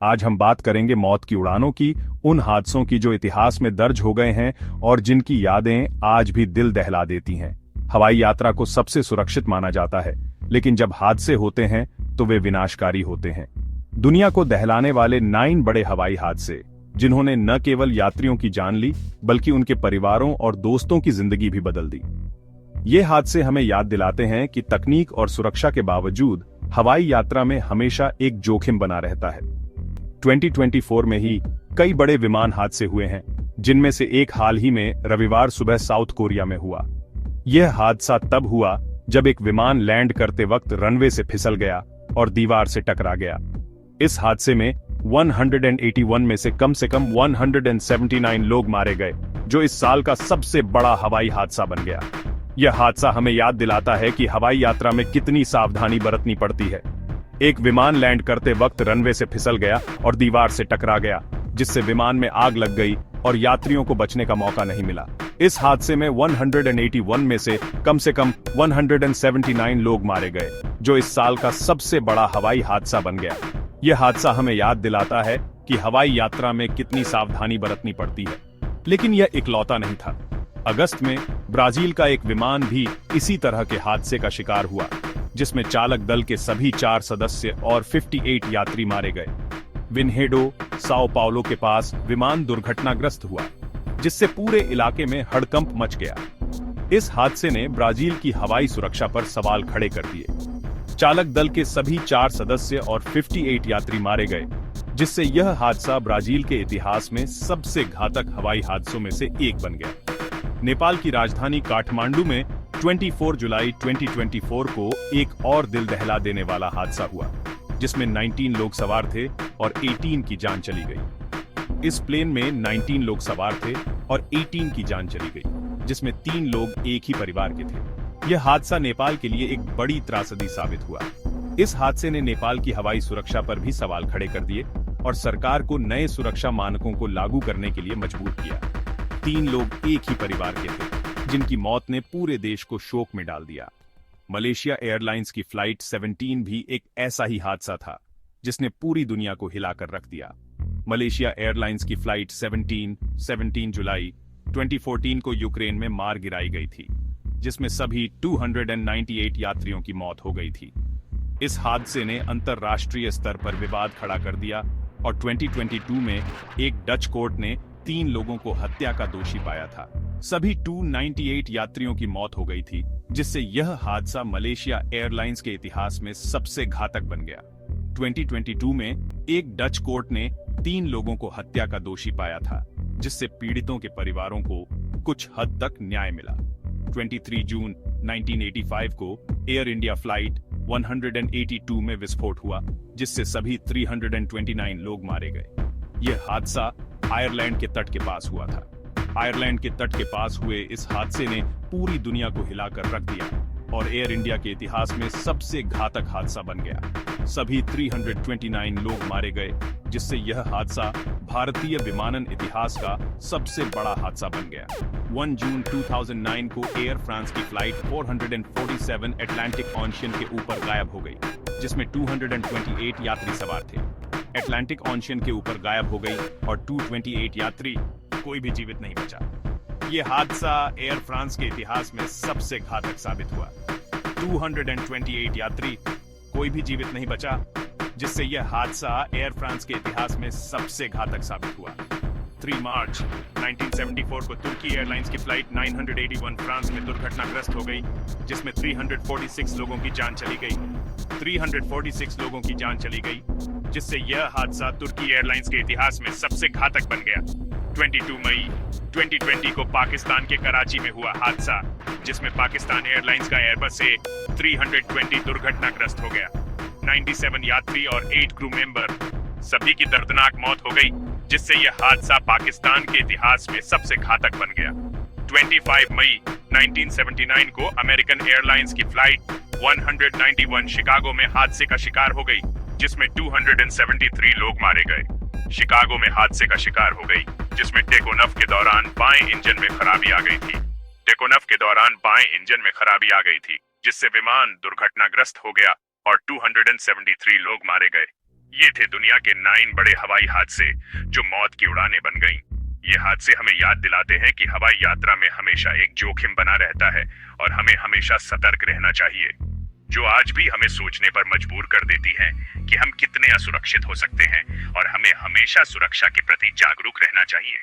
आज हम बात करेंगे मौत की उड़ानों की, उन हादसों की जो इतिहास में दर्ज हो गए हैं और जिनकी यादें आज भी दिल दहला देती हैं। हवाई यात्रा को सबसे सुरक्षित माना जाता है, लेकिन जब हादसे होते हैं तो वे विनाशकारी होते हैं। दुनिया को दहलाने वाले 9 बड़े हवाई हादसे, जिन्होंने न केवल यात्रियों की जान ली बल्कि उनके परिवारों और दोस्तों की जिंदगी भी बदल दी। ये हादसे हमें याद दिलाते हैं कि तकनीक और सुरक्षा के बावजूद हवाई यात्रा में हमेशा एक जोखिम बना रहता है। 2024 में ही कई बड़े विमान हादसे हुए हैं, जिनमें से एक हाल ही में रविवार सुबह साउथ कोरिया में हुआ। यह हादसा तब हुआ जब एक विमान लैंड करते वक्त रनवे से फिसल गया और दीवार से टकरा गया। इस हादसे में 181 में से कम 179 लोग मारे गए, जो इस साल का सबसे बड़ा हवाई हादसा बन गया। यह हादसा हमें याद दिलाता है कि हवाई यात्रा में कितनी सावधानी बरतनी पड़ती है। एक विमान लैंड करते वक्त रनवे से फिसल गया और दीवार से टकरा गया, जिससे विमान में आग लग गई और यात्रियों को बचने का मौका नहीं मिला। इस हादसे में 181 में से कम 179 लोग मारे गए, जो इस साल का सबसे बड़ा हवाई हादसा बन गया। यह हादसा हमें याद दिलाता है कि हवाई यात्रा में कितनी सावधानी बरतनी पड़ती है। लेकिन यह इकलौता नहीं था। अगस्त में ब्राजील का एक विमान भी इसी तरह के हादसे का शिकार हुआ, जिसमें चालक दल के सभी 4 सदस्य और 58 यात्री मारे गए। विन्हेडो, साओ पाउलो के पास विमान दुर्घटनाग्रस्त हुआ, जिससे पूरे इलाके में हड़कंप मच गया। इस हादसे ने ब्राजील की हवाई सुरक्षा पर सवाल खड़े कर दिए। चालक दल के सभी 4 सदस्य और 58 यात्री मारे गए, जिससे यह हादसा ब्राजील के इतिहास में सबसे घातक हवाई हादसों में से एक बन गया। नेपाल की राजधानी काठमांडू में 24 जुलाई 2024 को एक और दिल दहला देने वाला हादसा हुआ, जिसमें 19 लोग सवार थे और 18 की जान चली गई। इस प्लेन में 19 लोग सवार थे और 18 की जान चली गई, जिसमें 3 लोग एक ही परिवार के थे। यह हादसा नेपाल के लिए एक बड़ी त्रासदी साबित हुआ। इस हादसे ने नेपाल की हवाई सुरक्षा पर भी सवाल खड़े कर दिए और सरकार को नए सुरक्षा मानकों को लागू करने के लिए मजबूर किया। 3 लोग एक ही परिवार के थे, जिनकी मौत ने पूरे देश को शोक में डाल दिया। मलेशिया एयरलाइंस की फ्लाइट 17 भी एक ऐसा ही हादसा था, जिसने पूरी दुनिया को हिलाकर रख दिया। मलेशिया एयरलाइंस की फ्लाइट 17 जुलाई 2014 को यूक्रेन में मार गिराई गई थी, जिसमें सभी 298 यात्रियों की मौत हो गई थी। इस हादसे ने अंतर्राष्ट्रीय स्तर पर विवाद खड़ा कर दिया और 2022 में एक डच कोर्ट ने 3 लोगों को हत्या का दोषी पाया था। सभी 298 यात्रियों की मौत हो गई थी, जिससे यह हादसा मलेशिया एयरलाइंस के इतिहास में सबसे घातक बन गया। 2022 में एक डच कोर्ट ने 3 लोगों को हत्या का दोषी पाया था, जिससे पीड़ितों के परिवारों को कुछ हद तक न्याय मिला। 23 जून 1985 को एयर इंडिया फ्लाइट 182 में विस्फोट हुआ, जिससे सभी 329 लोग मारे गए। यह हादसा आयरलैंड के तट के पास हुआ था। आयरलैंड के तट के पास हुए इस हादसे ने पूरी दुनिया को हिलाकर रख दिया और एयर इंडिया के इतिहास में सबसे घातक हादसा बन गया। सभी 329 लोग मारे गए, जिससे यह हादसा भारतीय विमानन इतिहास का सबसे बड़ा हादसा बन गया। 1 जून 2009 को एयर फ्रांस की फ्लाइट 447 अटलांटिक ओशियन के ऊपर गायब हो गई, जिसमें 228 यात्री सवार थे। अटलांटिक ओशियन के ऊपर गायब हो गई और 228 यात्री, कोई भी जीवित नहीं बचा। यह हादसा एयर फ्रांस के इतिहास में सबसे घातक साबित हुआ। 228 यात्री, कोई भी जीवित नहीं बचा, जिससे यह हादसा एयर फ्रांस के इतिहास में सबसे घातक साबित हुआ। 3 मार्च 1974 को तुर्की एयरलाइंस की फ्लाइट 981 फ्रांस में दुर्घटनाग्रस्त हो गई, जिसमें 346 लोगों की जान चली गई। 346 लोगों की जान चली गई, जिससे यह हादसा तुर्की एयरलाइंस के इतिहास में सबसे घातक बन गया। 22 मई 2020 को पाकिस्तान के कराची में हुआ हादसा, जिसमें पाकिस्तान एयरलाइंस का एयरबस से 320 दुर्घटनाग्रस्त हो गया। 97 यात्री और 8 क्रू मेंबर, सभी की दर्दनाक मौत हो गई, जिससे यह हादसा पाकिस्तान के इतिहास में सबसे घातक बन गया। 25 मई 1979 को अमेरिकन एयरलाइंस की फ्लाइट 191 शिकागो में हादसे का शिकार हो गई, जिसमें 273 लोग मारे गए। शिकागो में हादसे का शिकार हो गई, जिसमें टेकोनफ के दौरान बाएं इंजन में खराबी आ गई थी। टेकोनफ के दौरान बाएं इंजन में खराबी आ गई थी, जिससे विमान दुर्घटनाग्रस्त हो गया और 273 लोग मारे गए। ये थे दुनिया के 9 बड़े हवाई हादसे जो मौत की उड़ानें बन गईं। ये हादसे हमें याद दिलाते हैं कि हवाई यात्रा में हमेशा एक जोखिम बना रहता है और हमें हमेशा सतर्क रहना चाहिए, जो आज भी हमें सोचने पर मजबूर कर देती है कि हम कितने असुरक्षित हो सकते हैं और हमें हमेशा सुरक्षा के प्रति जागरूक रहना चाहिए।